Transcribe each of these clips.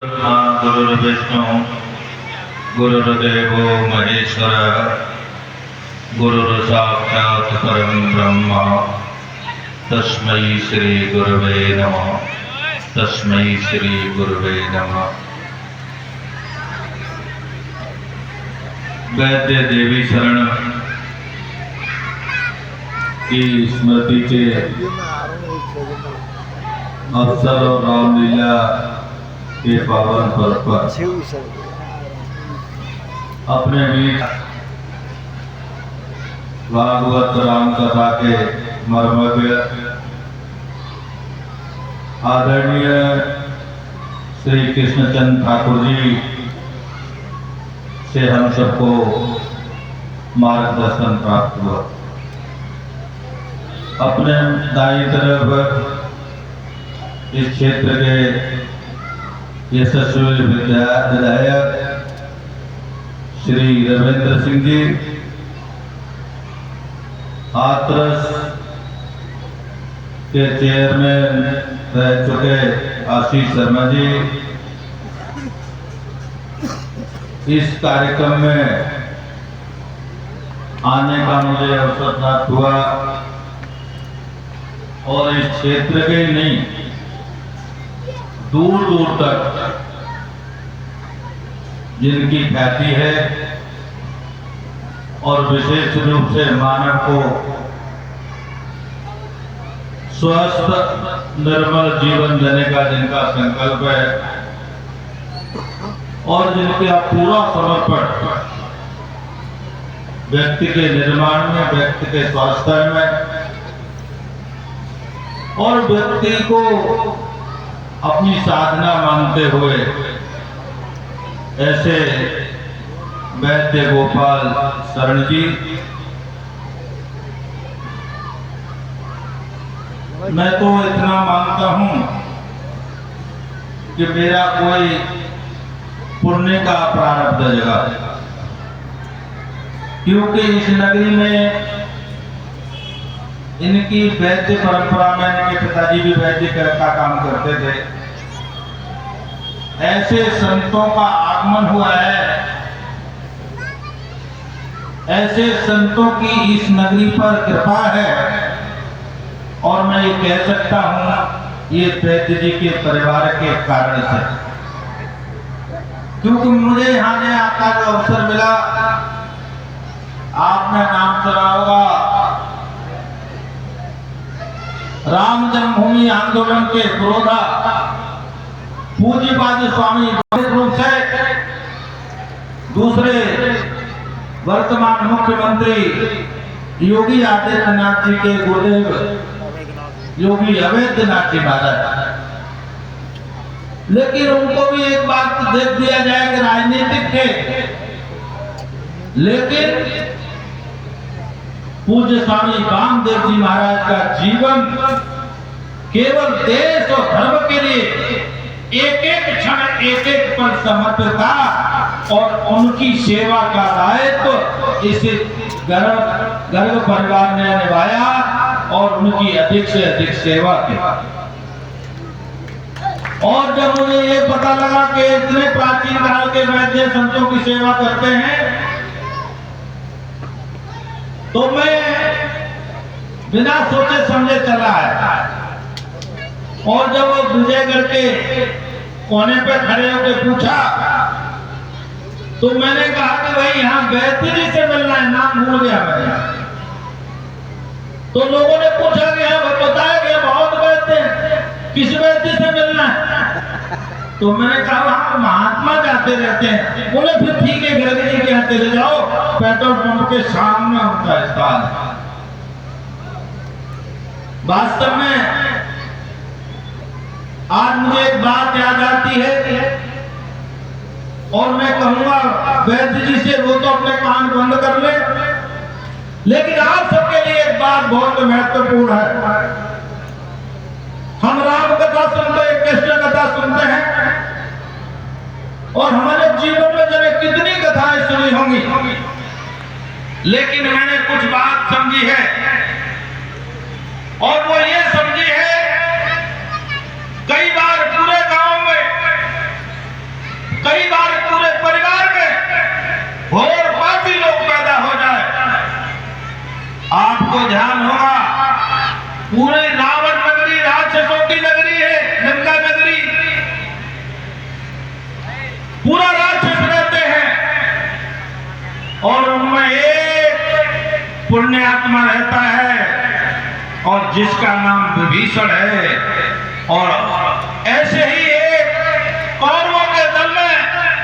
गुरुर्विष्णु गुरुर्देवो महेश्वर गुरुर्साक्षात् परं ब्रह्म तस्मै श्री गुरुवे नमः। तस्मै श्री गुरुवे नमः। वैद्य देवी शरण की स्मृति के अवसर और रामलीला के पावन पर्व पर अपने बीच भागवत राम कथा के मर्मज्ञ आदरणीय श्री कृष्णचंद्र ठाकुर जी से हम सबको मार्गदर्शन प्राप्त हुआ। अपने दाई तरफ इस क्षेत्र के यशस्वी विधायक श्री रविंद्र सिंह जी, हाथरस के चेयरमैन रह चुके आशीष शर्मा जी, इस कार्यक्रम में आने का मुझे अवसर प्राप्त हुआ और इस क्षेत्र के नहीं दूर दूर तक जिनकी ख्याति है और विशेष रूप से मानव को स्वस्थ निर्मल जीवन देने का जिनका संकल्प है और जिनका पूरा समर्पण व्यक्ति के निर्माण में, व्यक्ति के स्वास्थ्य में और व्यक्ति को अपनी साधना मानते हुए, ऐसे वैद्य गोपाल शरण जी, मैं तो इतना मानता हूं कि मेरा कोई पुण्य का प्रारब्ध जगा है, क्योंकि इस नगरी में इनकी वैद्य परंपरा में इनके पिताजी भी वैद्य का काम करते थे। ऐसे संतों का आगमन हुआ है, ऐसे संतों की इस नगरी पर कृपा है और मैं ये कह सकता हूं ये वैद्य जी के परिवार के कारण से, क्योंकि मुझे यहाँ ने आकर जो अवसर मिला, आपने नाम सुना होगा राम जन्मभूमि आंदोलन के विरोधा पूज्यपाद स्वामी रूप से दूसरे वर्तमान मुख्यमंत्री योगी आदित्यनाथ जी के गुरुदेव योगी अवैधनाथ जी महाराज, लेकिन उनको भी एक बात देख दिया जाए कि राजनीतिक थे, लेकिन पूज्य स्वामी वामदेव जी महाराज का जीवन केवल देश और धर्म के लिए एक एक क्षण, एक एक पल समर्पित था और उनकी सेवा का दायित्व इस गर्ग परिवार ने निभाया और उनकी अधिक से अधिक सेवा की। और जब मुझे ये पता लगा कि इतने प्राचीन काल के वैद्य संतों की सेवा करते हैं, तो मैं बिना सोचे समझे चला है और जब वो विजयगढ़ के कोने पे खड़े होकर पूछा तो मैंने कहा कि भाई यहाँ वैद्य जी से मिलना है, नाम भूल गया मैं। तो लोगों ने पूछा कि यहाँ बताया गया बहुत वैद्य, किस वैद्य से मिलना है? तो मैंने कहा वहाँ महात्मा जाते रहते हैं। बोले फिर ठीक है, गर्ग जी के यहाँ चले जाओ, पेट्रोल पंप के सामने उनका स्थान है। वास्तव में आज मुझे एक बात याद आती है और मैं कहूंगा वैद्य जी से वो तो अपने कान बंद कर ले, लेकिन आप सबके लिए एक बात बहुत महत्वपूर्ण है। हम राम कथा सुनते हैं, कृष्ण कथा सुनते हैं और हमारे जीवन में जब कितनी कथाएं सुनी होंगी, लेकिन मैंने कुछ बात समझी है और वो ये समझी है, कई बार पूरे गांव में पुण्य आत्मा रहता है और जिसका नाम विभीषण है। और ऐसे ही एक कौरवों के दल में,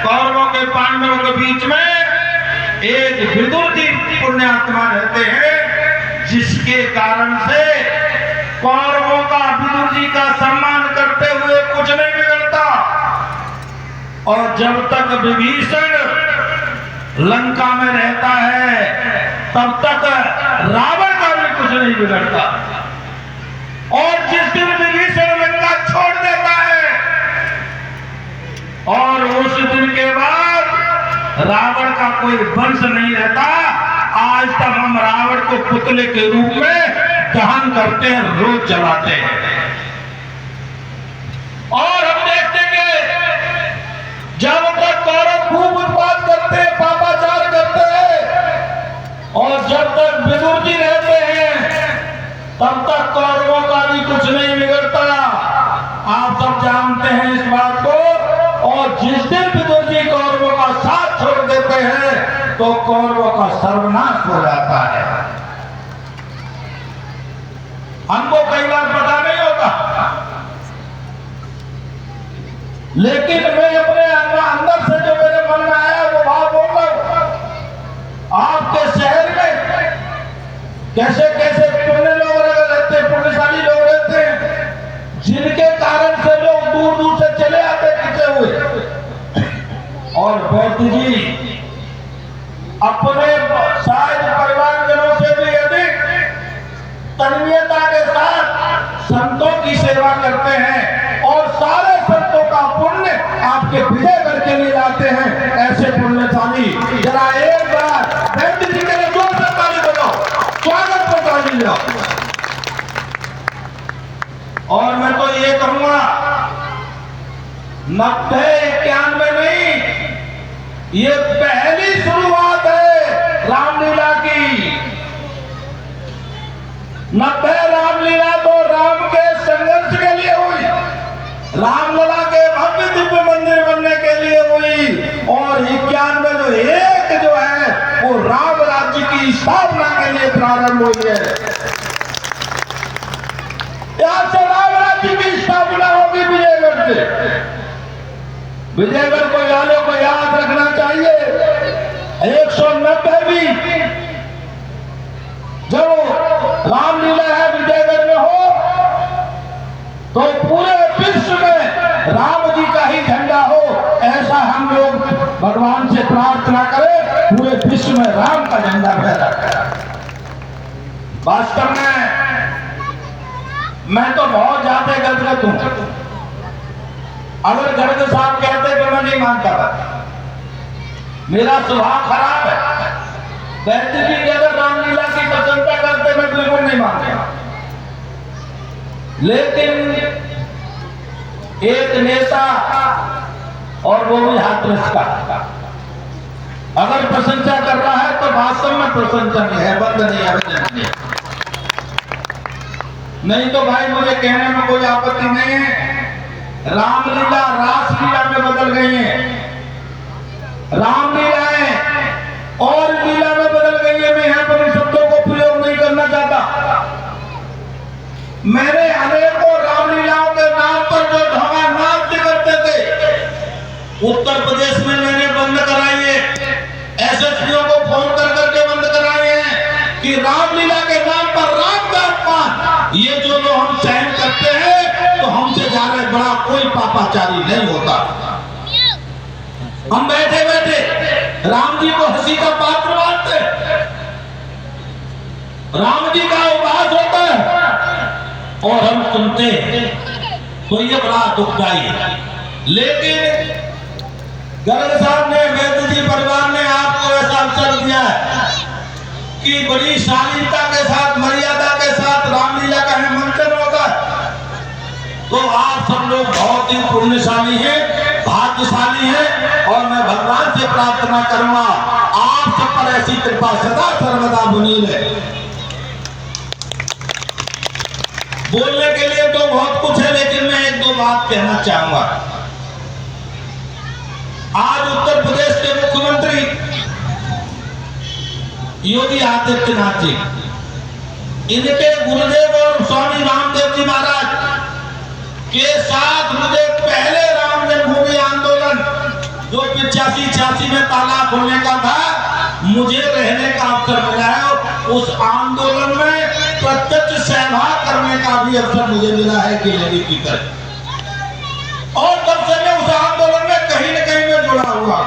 कौरवों के पांडवों के बीच में एक विदुर जी पुण्य आत्मा रहते हैं, जिसके कारण से कौरवों का विदुर जी का सम्मान करते हुए कुछ नहीं बिगड़ता। और जब तक विभीषण लंका में रहता है तब तक रावण का भी कुछ नहीं बिगड़ता। और जिस दिन विभीषण लंका छोड़ देता है और उस दिन के बाद रावण का कोई वंश नहीं रहता। आज तक हम रावण को पुतले के रूप में दहन करते हैं, रोज जलाते हैं। और हम देखते हैं जब तक कौरव खूब उत्पात करते हैं, पापाचार करते हैं, और जब तक विदुर जी रहते हैं तब तक कौरवों का भी कुछ नहीं बिगड़ता। आप सब जानते हैं इस बात को। और जिस दिन विदुर जी कौरवों का साथ छोड़ देते हैं तो कौरवों का सर्वनाश हो जाता है। हमको कई बार पता नहीं होता, लेकिन मैं अपने अंदर से जो मेरे मन में आया वो बात बोल रहा हूं। आपके शहर में कैसे कैसे पुण्य लोग रहते, पुण्यशाली लोग रहते हैं, जिनके कारण से लोग दूर दूर से चले आते खींचे हुए। और वैद्य जी अपने शायद परिवारजनों से भी अधिक तन्मयता के साथ संतों की सेवा करते हैं और सारे संतों का पुण्य आपके विजयगढ़ के लिए लाते हैं। ऐसे पुण्यशाली जरा एक बार वैद्य जी के लिए जोर से ताली बजाओ, स्वागत को ताली लो। और मैं तो ये कहूंगा 90-91 नहीं, ये पहली शुरुआत है रामलीला की। 90 रामलीला तो राम के संघर्ष के लिए हुई, रामलला के भव्य दिव्य मंदिर बनने के लिए हुई। और 91 जो एक जो है वो राम राज्य की स्थापना के लिए प्रारंभ हुई है। यहां से राम राज्य की स्थापना होगी विजयगढ़ से। विजयगढ़ को वालों को याद रखना चाहिए 190वीं जब रामलीला है विजयगढ़ में हो तो पूरे विश्व में राम जी का ही झंडा हो, ऐसा हम लोग भगवान से प्रार्थना करें। पूरे विश्व में राम का झंडा फहरा। वास्तव में मैं तो बहुत ज्यादा गदगद हूं। अगर गर्ग साहब कहते तो मैं नहीं मानता था, मेरा स्वभाव खराब है। वैद्य जी की अगर रामलीला की प्रशंसा करते मैं बिल्कुल नहीं मानता। लेकिन एक नेता और वो भी हाथरस का अगर प्रशंसा कर रहा है तो वास्तव में प्रशंसा नहीं है, बंद नहीं है। नहीं तो भाई मुझे कहने में कोई आपत्ति नहीं है। रामलीला रासलीला में बदल गई है, रामलीलाएं और लीला में बदल गई है। मैं यहां पर इन शब्दों को प्रयोग नहीं करना चाहता। मैंने अनेकों रामलीलाओं के नाम पर जो ढोंगा नाट्य करते थे उत्तर प्रदेश में मैंने बंद कराई है। एसएसपीओ को फोन कर करके बंद कराए हैं कि रामलीला के नाम पर राम का अपमान ये जो लोग हम सहन करते हैं तो हमसे ज्यादा बड़ा कोई पापाचारी नहीं होता। हम बैठे बैठे राम जी को हंसी का पात्र मानते, राम जी का उपवास होता है और हम सुनते हैं तो ये बड़ा दुखदाई है। लेकिन गर्ग साहब ने, वैद्य जी परिवार ने आपको ऐसा अवसर दिया है कि बड़ी शालीनता के साथ, मर्यादा के साथ रामलीला का मंचन होगा। तो आप सब लोग बहुत ही पुण्यशाली हैं, भाग्यशाली हैं। और मैं भगवान से प्रार्थना करूंगा आप सब पर ऐसी कृपा सदा सर्वदा बनी रहे। बोलने के लिए तो बहुत कुछ है, लेकिन मैं एक दो बात कहना चाहूंगा। आज उत्तर प्रदेश के मुख्यमंत्री योगी आदित्यनाथ जी, इनके गुरुदेव और स्वामी रामदेव जी महाराज के साथ मुझे पहले राम जन्मभूमि आंदोलन जो 85-86 में ताला खोलने का था, मुझे रहने का अवसर मिला है। उस आंदोलन में प्रत्यक्ष सहभाग करने का भी अवसर मुझे मिला है कि लेडी की तरह, और तब से मैं उस आंदोलन में कहीं न कहीं में जुड़ा हुआ।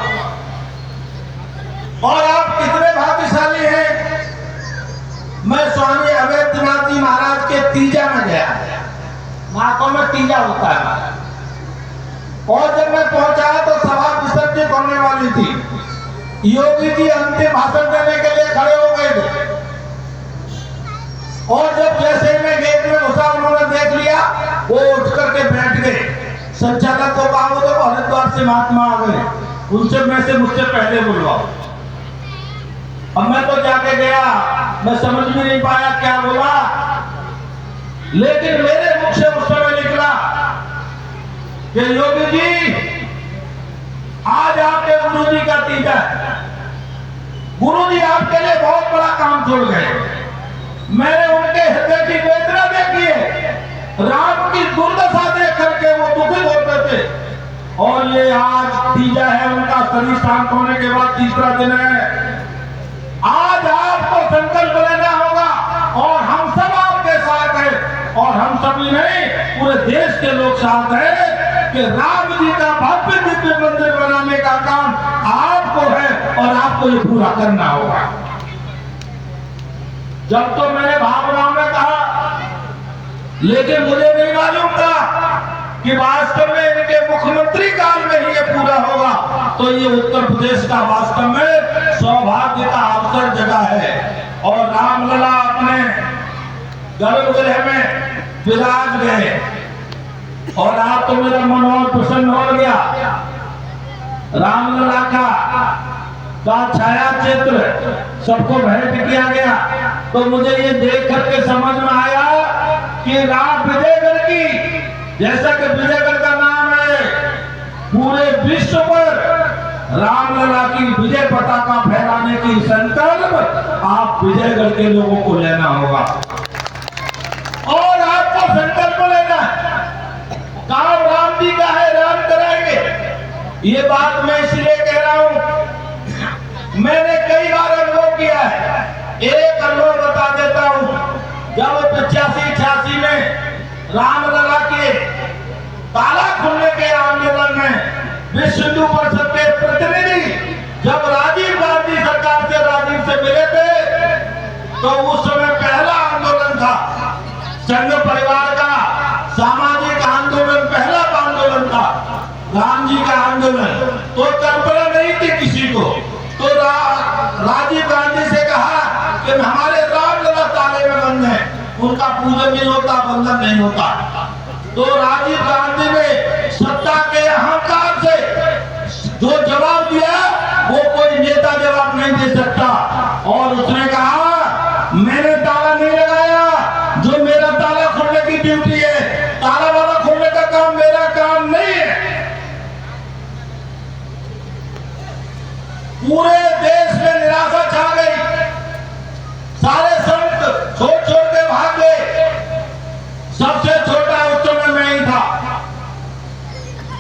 और आप कितने भाग्यशाली हैं, मैं स्वामी अवैधनाथ जी महाराज के तीजा में गया, नाकों में तीजा होता है, और जब मैं पहुंचा तो सभा विसर्जित होने वाली थी। योगी जी अंतिम भाषण देने के लिए खड़े हो गए थे, और जब जैसे मैं गेट में घुसा उन्होंने देख लिया, वो उठ करके बैठ गए। संचालक को कहा तो हरिद्वार से महात्मा आ गए, उनसे मैं से मुझसे पहले बुलवाओ। अब मैं तो जाके गया, मैं समझ भी नहीं पाया क्या बोला, लेकिन मेरे मुख से उस समय निकला कि योगी जी आज आपके गुरु जी का तीजा है, गुरु जी आपके लिए बहुत बड़ा काम छोड़ गए। मैंने उनके हृदय की वेदना देखी है, राम की दुर्दशा देख करके वो दुखित होते थे, और ये आज तीजा है, उनका शरीर शांत होने के बाद तीसरा दिन है। आज आपको संकल्प लेना होगा, और हम सब आपके साथ हैं, और हम सभी नहीं पूरे देश के लोग साथ हैं कि राम जी का भव्य दिव्य मंदिर बनाने का काम आपको है, और आपको ये पूरा करना होगा। जब तो मैंने भावनाओं में कहा, लेकिन मुझे नहीं मालूम था कि वास्तव में इनके मुख्यमंत्री काल में ही ये पूरा होगा। तो ये उत्तर प्रदेश का वास्तव में सौभाग्य का अवसर जगह है, और रामलला अपने गर्भगृह में विराज गए, और आप तो मेरा मन और प्रसन्न हो गया। रामलला का छाया चित्र सबको भेंट किया गया, तो मुझे ये देख करके समझ में आया कि राम विजयगढ़ की, जैसा कि विजयगढ़ का नाम है, पूरे विश्व पर रामलला की विजय पताका फहराने की संकल्प आप विजयगढ़ के लोगों को लेना होगा, और आपको संकल्प लेना है। काम राम जी का है, राम कराएंगे। ये बात मैं इसलिए कह रहा हूं, मैंने कई बार अनुभव किया है। एक अनुभव बता देता हूं, जब 85-86 में रामलला के ताला खुलने के आंदोलन में विश्व हिंदू परिषद के प्रतिनिधि जब राजीव गांधी सरकार से राजीव से मिले थे, तो उस समय पहला आंदोलन था संघ परिवार का, सामाजिक आंदोलन, पहला आंदोलन था राम जी का आंदोलन। तो कल्पना नहीं थी किसी को, तो राजीव गांधी से कहा कि हमारे रामलला ताले में बंद है, उनका पूजन नहीं होता, बंधन नहीं होता। तो राजीव गांधी ने सत्ता के अहंकार से जो जवाब दिया, वो कोई नेता जवाब नहीं दे सकता, और उसने कहा मैंने ताला नहीं लगाया, जो मेरा ताला खोलने की ड्यूटी है, ताला वाला खोलने का काम मेरा काम नहीं है। पूरे देश में निराशा छा गई, सारे संत छोड़ छोड़ के भाग गए। सबसे छोटा उस समय मैं ही था,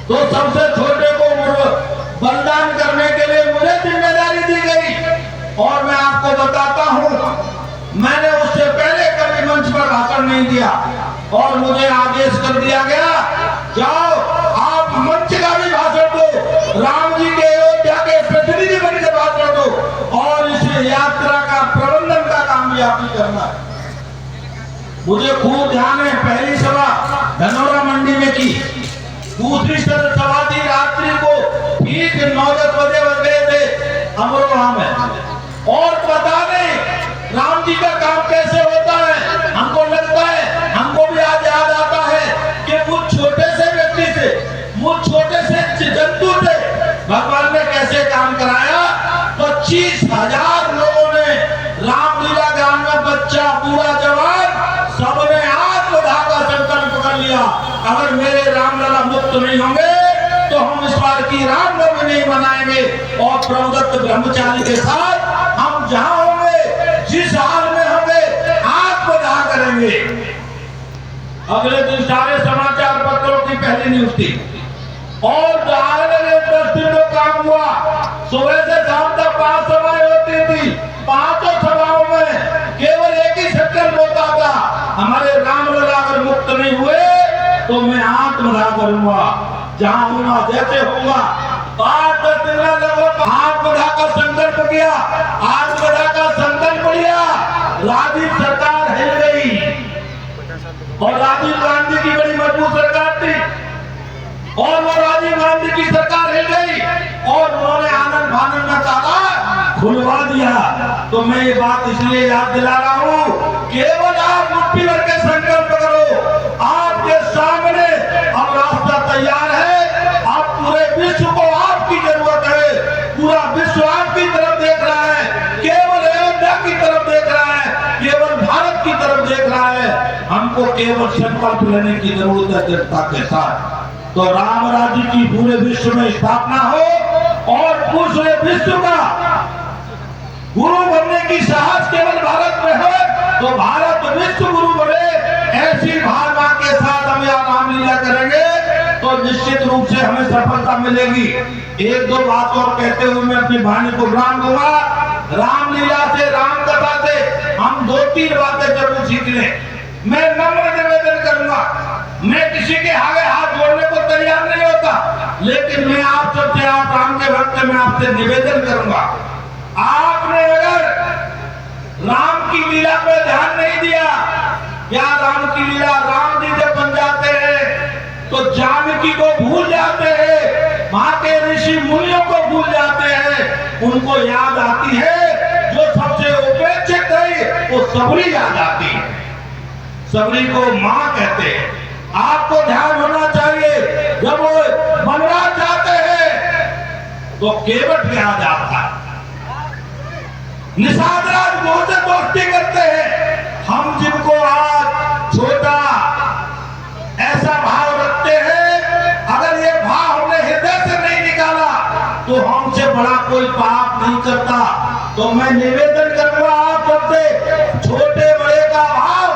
तो सबसे छोटे को बलिदान करने के लिए मुझे जिम्मेदारी दी गई। और मैं आपको बताता हूं, मैंने उससे पहले कभी मंच पर भाषण नहीं दिया, और मुझे आदेश कर दिया गया, जाओ आप मंच का भी भाषण दो, राम जी के अयोध्या के प्रतिनिधि बनकर भाषण दो, और इस यात्रा का प्रबंधन का काम भी आप ही करना है। मुझे खूब ध्यान है, पहली सभा धनौरा मंडी में की, दूसरी सभा थी रात्रि को ठीक 9-10 बजे बज गए थे अमरोहा में। और पता नहीं राम जी का काम कैसे होता है, हमको लगता है, हमको भी आज याद आता है कि मुझ छोटे से व्यक्ति से, मुझ छोटे से जंतु से भगवान ने कैसे काम कराया। 25,000 लोगों ने रामलीला ग्राम में, बच्चा बूढ़ा जवान सबने आत्मधागा संकल्प कर लिया, अगर मेरे रामलला मुक्त नहीं होंगे तो हम इस बार की रामनवमी नहीं मनाएंगे, और प्रभुदत्त ब्रह्मचारी के साथ हम जहां होंगे जिस हाल में हमें आग बधा करेंगे। अगले दिन सारे समाचार पत्रों की पहली न्यूज थी और 10 दिन में काम हुआ। सुबह से शाम तक 5 सभाएं होती थी। 5 सभाओं में केवल एक ही सत्य होता था, हमारे रामलला अगर मुक्त नहीं हुए तो मैं आत्मदाह करूंगा, जहां होगा जैसे होगा। 5-10 दिन में लोगों आत्मदाह का संकल्प किया, आत्मदाह का संकल्प लिया। राजीव सरकार हिल गई और राजीव गांधी की बड़ी मजबूत सरकार थी और वो राजीव गांधी की सरकार हिल गई और उन्होंने आनंद फानंद में ताला खुलवा दिया। तो मैं ये बात इसलिए याद दिला रहा हूँ, केवल आप मुट्ठी भर के संकल्प करो, आपके सामने अब रास्ता तैयार है। आप पूरे विश्व को आपकी जरूरत है, पूरा विश्व आपकी तरफ देख रहा है, केवल अयोध्या की तरफ देख रहा है, केवल भारत की तरफ देख रहा है। हमको केवल संकल्प लेने की जरूरत है जनता के साथ। तो राम राज्य की पूरे विश्व में स्थापना हो और पूरे विश्व का गुरु बनने की साहस केवल भारत में हो, तो भारत विश्व गुरु बने। ऐसी भावना के साथ हम यहाँ रामलीला करेंगे तो निश्चित रूप से हमें सफलता मिलेगी। 1-2 बात और कहते हुए मैं अपनी वाणी को विराम दूंगा। रामलीला से, राम कथा से हम 2-3 बातें जरूर सीख लें। मैं नम्र निवेदन करूंगा, मैं किसी के आगे हाथ जोड़ने को तैयार नहीं होता, लेकिन मैं आप सबसे, आप राम के भक्त, मैं आपसे निवेदन करूंगा, आपने अगर राम की लीला पे ध्यान नहीं दिया, क्या राम की लीला, राम जी जब बन जाते हैं तो जानकी को भूल जाते हैं, वहां के ऋषि मुनियों को भूल जाते हैं, उनको याद आती है जो सबसे उपेक्षित है, वो सबरी याद आती है। सबरी को मां कहते हैं। आपको ध्यान होना चाहिए, जब वो वनवास जाते हैं तो केवट याद आता है, निषाद राज वो से दोस्ती करते हैं। हम जिनको आज छोटा ऐसा भाव रखते हैं, अगर ये भाव हमने हृदय से नहीं निकाला तो हमसे बड़ा कोई पाप नहीं करता। तो मैं निवेदन करूंगा आप सबसे, छोटे बड़े का भाव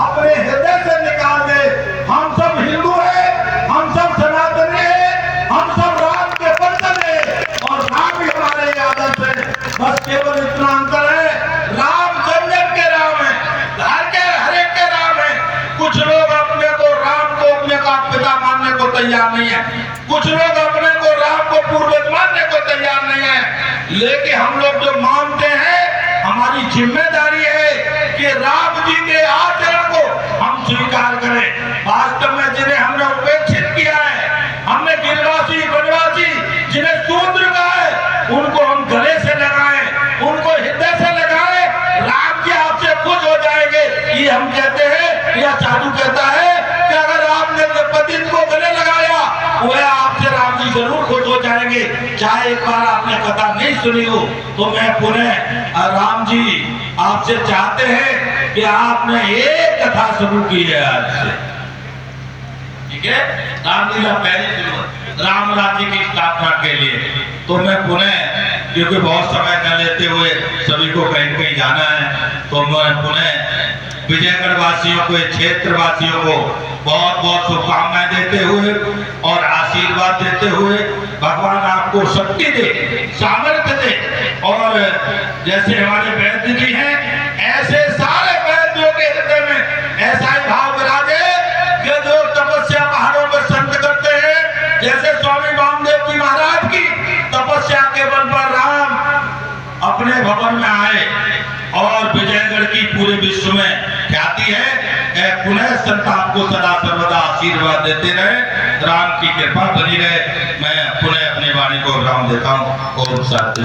अपने हृदय से निकाल दे। हम सब हिंदू हैं, हम सब सनातनी हैं, हम सब राम के बंधन हैं और राम ही हमारे आदर्श है। बस केवल इतना अंतर है, राम जन-जन के राम है, हर के राम है। कुछ लोग अपने को राम को अपने का पिता मानने को तैयार नहीं है, कुछ लोग अपने को राम को पूर्वज मानने को तैयार नहीं है। लेकिन हम लोग जो मानते हैं, हमारी जिम्मेदारी है कि राम जी के आचरण को हम स्वीकार करें। वास्तव में जिन्हें हमने उपेक्षित किया है, हमने गिरवासी वनवासी जिन्हें शूद्र कहा है, उनको हम गले से लगाएं, उनको हृदय से लगाएं, राम जी आपसे खुश हो जाएंगे। ये हम कहते हैं, यह साधु कहता है कि अगर आपने पतित को गले लगाया, वह आपसे राम जी जरूर खुश हो जाएंगे। चाहे एक बार आपने कथा नहीं सुनी हो, तो मैं पुनः राम जी आपसे चाहते हैं कि आपने एक कथा शुरू की है आज से, ठीक है, रामलीला पहली शुरू राम राज्य की स्थापना के लिए। तो मैं पुनः, क्योंकि बहुत समय न लेते हुए सभी को कहीं कहीं जाना है, तो मैं पुनः विजयगढ़ वासियों को, क्षेत्र वासियों को बहुत बहुत शुभकामनाएं देते हुए और आशीर्वाद देते हुए, भगवान आपको शक्ति दे, सामर्थ्य दे और जैसे हमारे वैद्य जी हैं, ऐसे सारे वैद्यों के हृदय में ऐसा ही भाव विराजे कि जो तपस्या पहाड़ों पर संत करते हैं, जैसे स्वामी वामदेव जी महाराज की तपस्या के बल पर राम अपने भवन में आए और विजयगढ़ की पूरे विश्व में ख्याति है। पुनः संत आपको सदा सर्वदा आशीर्वाद देते रहे, राम की कृपा बनी रहे। मैं पुनः अपनी वाणी को विराम देता हूँ और साथ